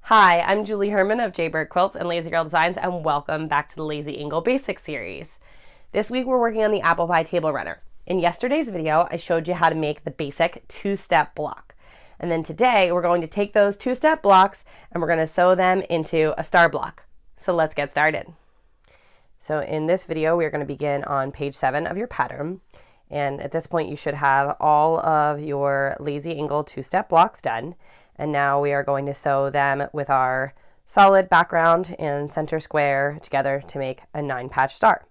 Hi, I'm Julie Herman of Jaybird Quilts and Lazy Girl Designs, and welcome back to the Lazy Angle Basics series. This week we're working on the apple pie table runner. In yesterday's video, I showed you how to make the basic two-step block. And then today we're going to take those two-step blocks and we're going to sew them into a star block. So let's get started. So in this video, we're going to begin on page 7 of your pattern. And at this point, you should have all of your Lazy Angle two-step blocks done. And now we are going to sew them with our solid background and center square together to make a 9-patch star.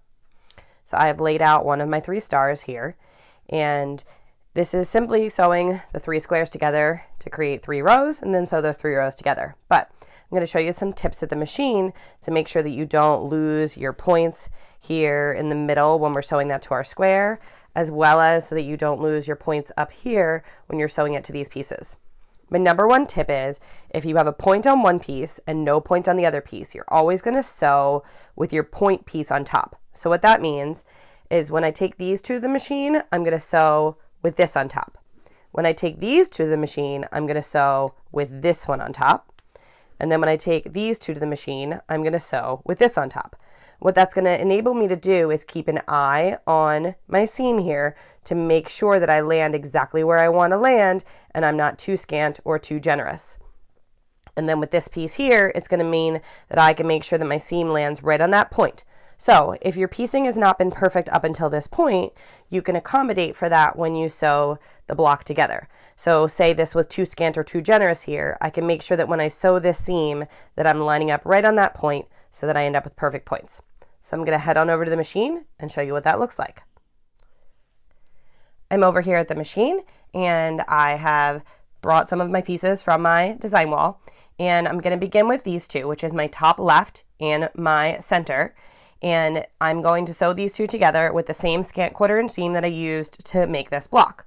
So I have laid out one of my 3 stars here, and this is simply sewing the 3 squares together to create 3 rows and then sew those 3 rows together. But I'm going to show you some tips at the machine to make sure that you don't lose your points here in the middle when we're sewing that to our square, as well as so that you don't lose your points up here when you're sewing it to these pieces. My number 1 tip is if you have a point on one piece and no point on the other piece, you're always going to sew with your point piece on top. So what that means is when I take these to the machine, I'm going to sew with this on top. When I take these to the machine, I'm going to sew with this one on top. And then when I take these 2 to the machine, I'm going to sew with this on top. What that's going to enable me to do is keep an eye on my seam here to make sure that I land exactly where I want to land and I'm not too scant or too generous. And then with this piece here, it's going to mean that I can make sure that my seam lands right on that point. So if your piecing has not been perfect up until this point, you can accommodate for that when you sew the block together. So say this was too scant or too generous here, I can make sure that when I sew this seam that I'm lining up right on that point so that I end up with perfect points. So I'm going to head on over to the machine and show you what that looks like. I'm over here at the machine and I have brought some of my pieces from my design wall, and I'm going to begin with these 2, which is my top left and my center. And I'm going to sew these 2 together with the same scant 1/4 inch seam that I used to make this block.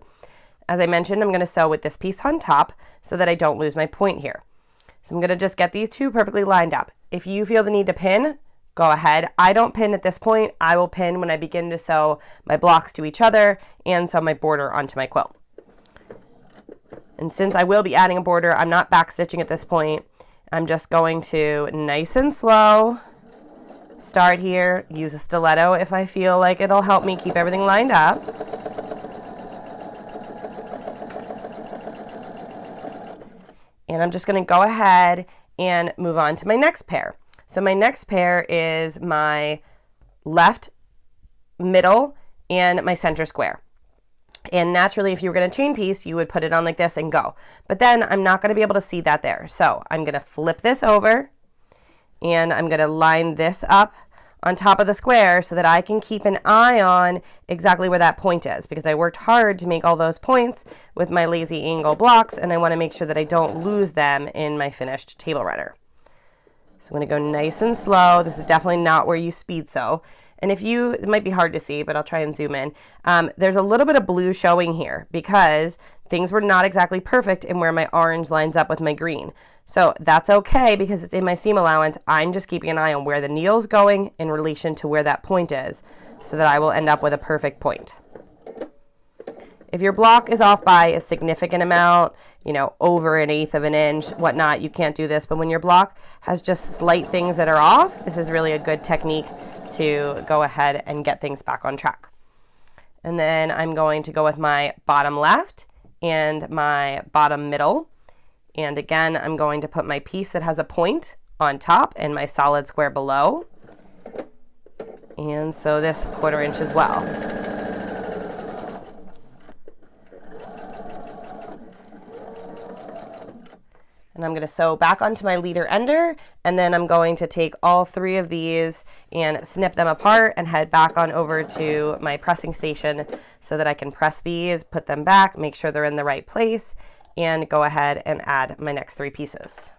As I mentioned, I'm going to sew with this piece on top so that I don't lose my point here. So I'm going to just get these 2 perfectly lined up. If you feel the need to pin, go ahead. I don't pin at this point. I will pin when I begin to sew my blocks to each other and sew my border onto my quilt. And since I will be adding a border, I'm not back stitching at this point. I'm just going to nice and slow start here, use a stiletto if I feel like it'll help me keep everything lined up. And I'm just going to go ahead and move on to my next pair. So my next pair is my left, middle, and my center square. And naturally, if you were going to chain piece, you would put it on like this and go. But then I'm not going to be able to see that there. So I'm going to flip this over and I'm going to line this up on top of the square so that I can keep an eye on exactly where that point is, because I worked hard to make all those points with my Lazy Angle blocks, and I want to make sure that I don't lose them in my finished table runner. So I'm going to go nice and slow. This is definitely not where you speed sew. And it might be hard to see, but I'll try and zoom in. There's a little bit of blue showing here because things were not exactly perfect in where my orange lines up with my green. So that's okay because it's in my seam allowance. I'm just keeping an eye on where the needle's going in relation to where that point is so that I will end up with a perfect point. If your block is off by a significant amount, over 1/8 of an inch, whatnot, you can't do this. But when your block has just slight things that are off, this is really a good technique to go ahead and get things back on track. And then I'm going to go with my bottom left and my bottom middle. And again, I'm going to put my piece that has a point on top and my solid square below. And sew this 1/4 inch as well. And I'm going to sew back onto my leader ender, and then I'm going to take all 3 of these and snip them apart and head back on over to my pressing station so that I can press these, put them back, make sure they're in the right place, and go ahead and add my next 3 pieces.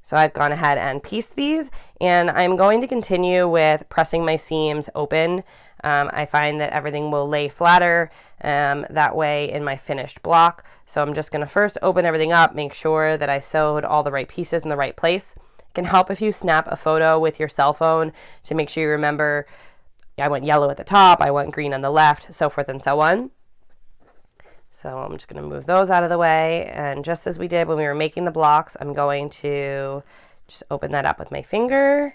So I've gone ahead and pieced these, and I'm going to continue with pressing my seams open. I find that everything will lay flatter that way in my finished block. So I'm just going to first open everything up, make sure that I sewed all the right pieces in the right place. It can help if you snap a photo with your cell phone to make sure you remember I went yellow at the top, I went green on the left, so forth and so on. So I'm just going to move those out of the way, and just as we did when we were making the blocks, I'm going to just open that up with my finger.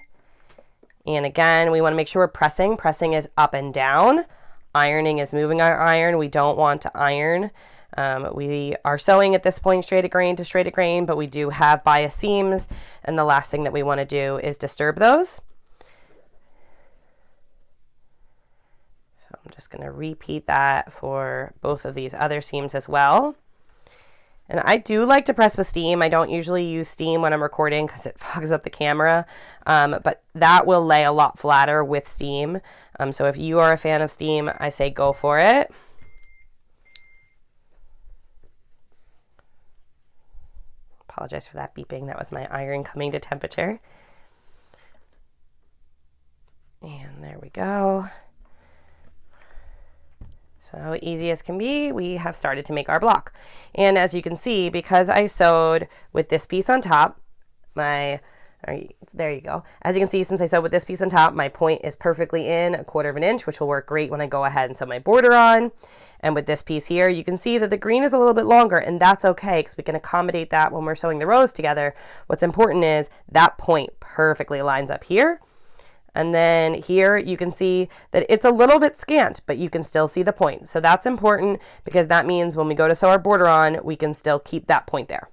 And again, we want to make sure we're pressing. Pressing is up and down. Ironing is moving our iron. We don't want to iron. We are sewing at this point straight grain to straight grain, but we do have bias seams, and the last thing that we want to do is disturb those. So I'm just going to repeat that for both of these other seams as well. And I do like to press with steam. I don't usually use steam when I'm recording because it fogs up the camera, but that will lay a lot flatter with steam. So if you are a fan of steam, I say go for it. Apologize for that beeping. That was my iron coming to temperature. And there we go. So easy as can be, we have started to make our block. And as you can see, because I sewed with this piece on top, there you go. As you can see, since I sewed with this piece on top, my point is perfectly in 1/4 of an inch, which will work great when I go ahead and sew my border on. And with this piece here, you can see that the green is a little bit longer, and that's okay because we can accommodate that when we're sewing the rows together. What's important is that point perfectly lines up here. And then here you can see that it's a little bit scant, but you can still see the point. So that's important because that means when we go to sew our border on, we can still keep that point there.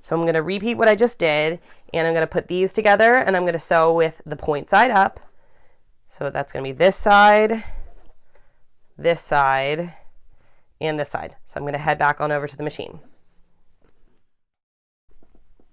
So I'm going to repeat what I just did, and I'm going to put these together, and I'm going to sew with the point side up. So that's going to be this side, and this side. So I'm going to head back on over to the machine.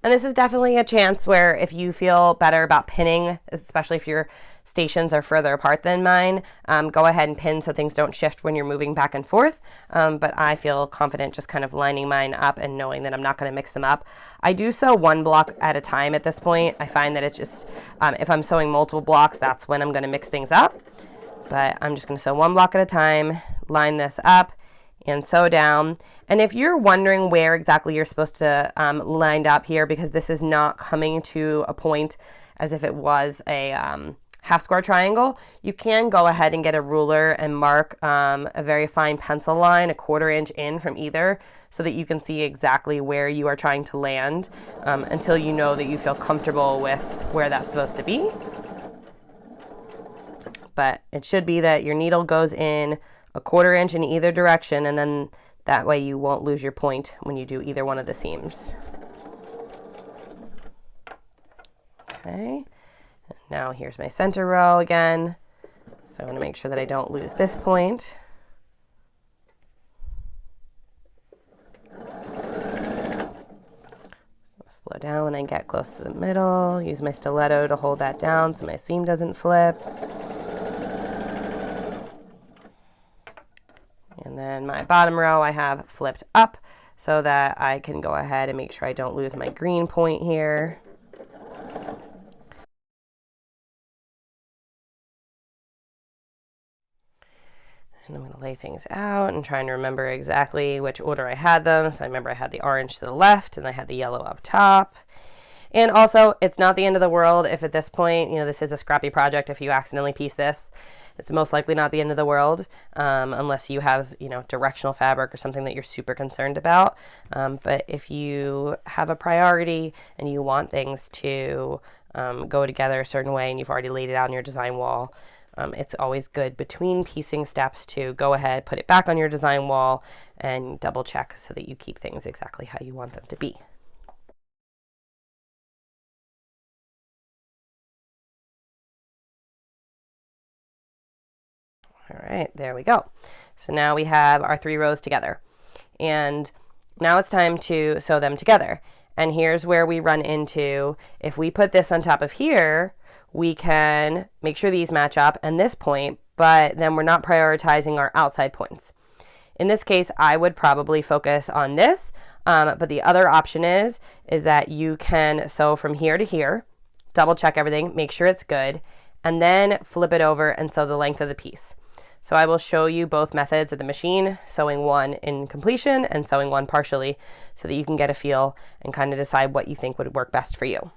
And this is definitely a chance where if you feel better about pinning, especially if your stations are further apart than mine, go ahead and pin so things don't shift when you're moving back and forth. But I feel confident just kind of lining mine up and knowing that I'm not going to mix them up. I do sew one block at a time at this point. I find that it's just, if I'm sewing multiple blocks, that's when I'm going to mix things up. But I'm just going to sew one block at a time, line this up, and sew down. And if you're wondering where exactly you're supposed to line up here, because this is not coming to a point as if it was a half square triangle, you can go ahead and get a ruler and mark a very fine pencil line 1/4 inch in from either, so that you can see exactly where you are trying to land until you know that you feel comfortable with where that's supposed to be. But it should be that your needle goes in 1/4 inch in either direction, and then that way you won't lose your point when you do either one of the seams. Okay, now here's my center row again. So I want to make sure that I don't lose this point. Slow down when I get close to the middle. Use my stiletto to hold that down so my seam doesn't flip. And then my bottom row I have flipped up so that I can go ahead and make sure I don't lose my green point here. And I'm going to lay things out and trying to remember exactly which order I had them. So I remember I had the orange to the left and I had the yellow up top. And also, it's not the end of the world if at this point, this is a scrappy project. If you accidentally piece this, it's most likely not the end of the world, unless you have, directional fabric or something that you're super concerned about. But if you have a priority and you want things to go together a certain way and you've already laid it out on your design wall, it's always good between piecing steps to go ahead, put it back on your design wall, and double check so that you keep things exactly how you want them to be. All right, there we go. So now we have our 3 rows together. And now it's time to sew them together. And here's where we run into, if we put this on top of here, we can make sure these match up and this point, but then we're not prioritizing our outside points. In this case, I would probably focus on this, but the other option is that you can sew from here to here, double check everything, make sure it's good, and then flip it over and sew the length of the piece. So I will show you both methods at the machine, sewing one in completion and sewing one partially, so that you can get a feel and kind of decide what you think would work best for you.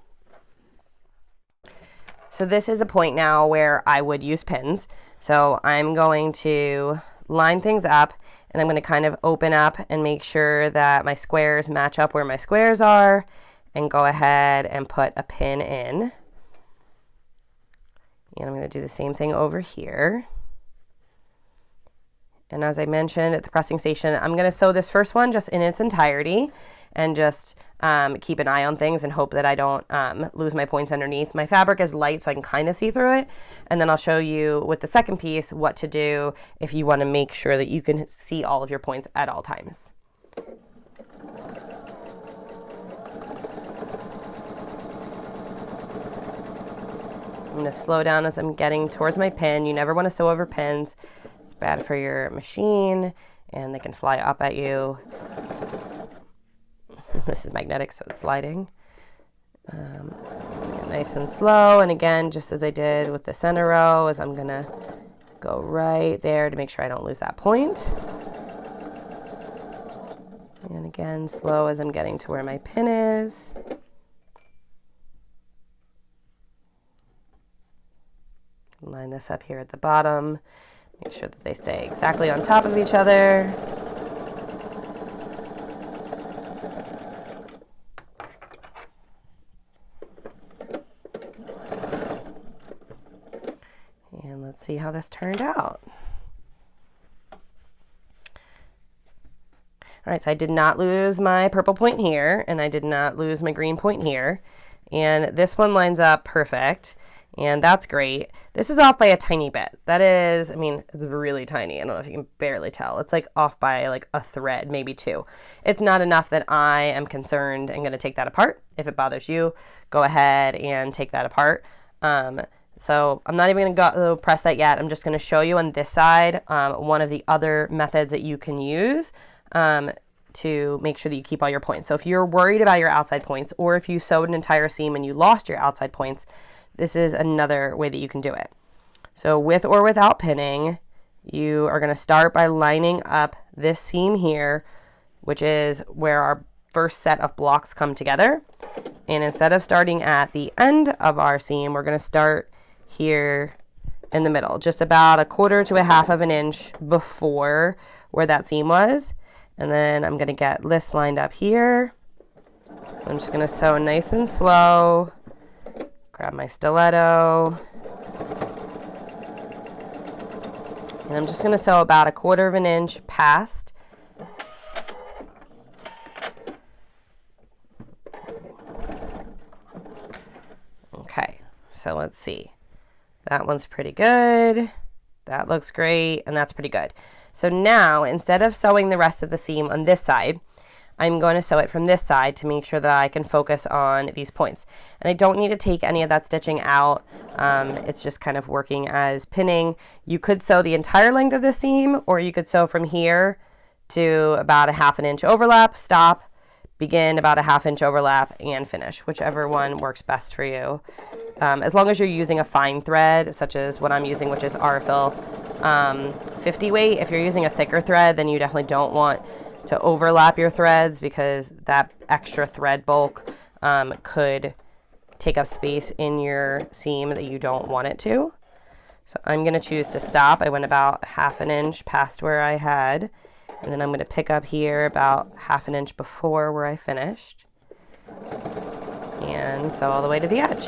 So this is a point now where I would use pins. So I'm going to line things up, And I'm going to kind of open up and make sure that my squares match up where my squares are, and go ahead and put a pin in. And I'm going to do the same thing over here. And as I mentioned at the pressing station, I'm going to sew this first one just in its entirety and just keep an eye on things and hope that I don't lose my points underneath. My fabric is light, so I can kind of see through it. And then I'll show you with the second piece what to do if you want to make sure that you can see all of your points at all times. I'm going to slow down as I'm getting towards my pin. You never want to sew over pins. It's bad for your machine, and they can fly up at you. This is magnetic, so it's sliding. Nice and slow, and again, just as I did with the center row, is I'm gonna go right there to make sure I don't lose that point. And again, slow as I'm getting to where my pin is. Line this up here at the bottom. Make sure that they stay exactly on top of each other. And let's see how this turned out. All right, so I did not lose my purple point here, and I did not lose my green point here. And this one lines up perfect. And that's great. This is off by a tiny bit. That is, I mean, it's really tiny. I don't know if you can barely tell. It's like off by like a thread, maybe two. It's not enough that I am concerned and going to take that apart. If it bothers you, go ahead and take that apart. So I'm not even going to go press that yet. I'm just going to show you on this side one of the other methods that you can use to make sure that you keep all your points. So if you're worried about your outside points, or if you sewed an entire seam and you lost your outside points, this is another way that you can do it. So with or without pinning, you are going to start by lining up this seam here, which is where our first set of blocks come together. And instead of starting at the end of our seam, we're going to start here in the middle, just about 1/4 to 1/2 of an inch before where that seam was. And then I'm going to get this lined up here. I'm just going to sew nice and slow. Grab my stiletto, and I'm just going to sew about 1/4 of an inch past. Okay, so let's see. That one's pretty good. That looks great, and that's pretty good. So now, instead of sewing the rest of the seam on this side, I'm going to sew it from this side to make sure that I can focus on these points. And I don't need to take any of that stitching out. It's just kind of working as pinning. You could sew the entire length of the seam, or you could sew from here to about 1/2 inch overlap, stop, begin about 1/2 inch overlap, and finish, whichever one works best for you. As long as you're using a fine thread, such as what I'm using, which is Arfil 50 weight. If you're using a thicker thread, then you definitely don't want to overlap your threads, because that extra thread bulk could take up space in your seam that you don't want it to. So I'm going to choose to stop. I went about 1/2 inch past where I had, and then I'm going to pick up here about 1/2 inch before where I finished, and sew all the way to the edge.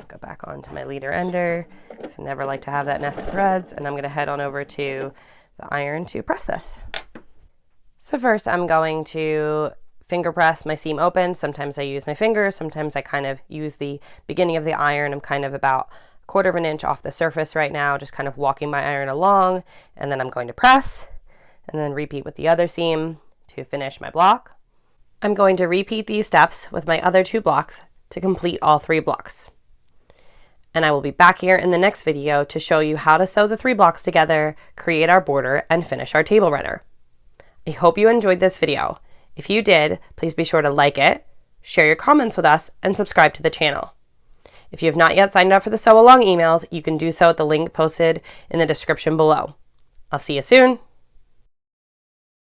Go back onto my leader ender. So never like to have that nest of threads, and I'm going to head on over to the iron to press this. So first I'm going to finger press my seam open. Sometimes I use my fingers, sometimes I kind of use the beginning of the iron. I'm kind of about 1/4 of an inch off the surface right now, just kind of walking my iron along, and then I'm going to press and then repeat with the other seam to finish my block. I'm going to repeat these steps with my other 2 blocks to complete all 3 blocks. And I will be back here in the next video to show you how to sew the 3 blocks together, create our border, and finish our table runner. I hope you enjoyed this video. If you did, please be sure to like it, share your comments with us, and subscribe to the channel. If you have not yet signed up for the Sew Along emails, you can do so at the link posted in the description below. I'll see you soon.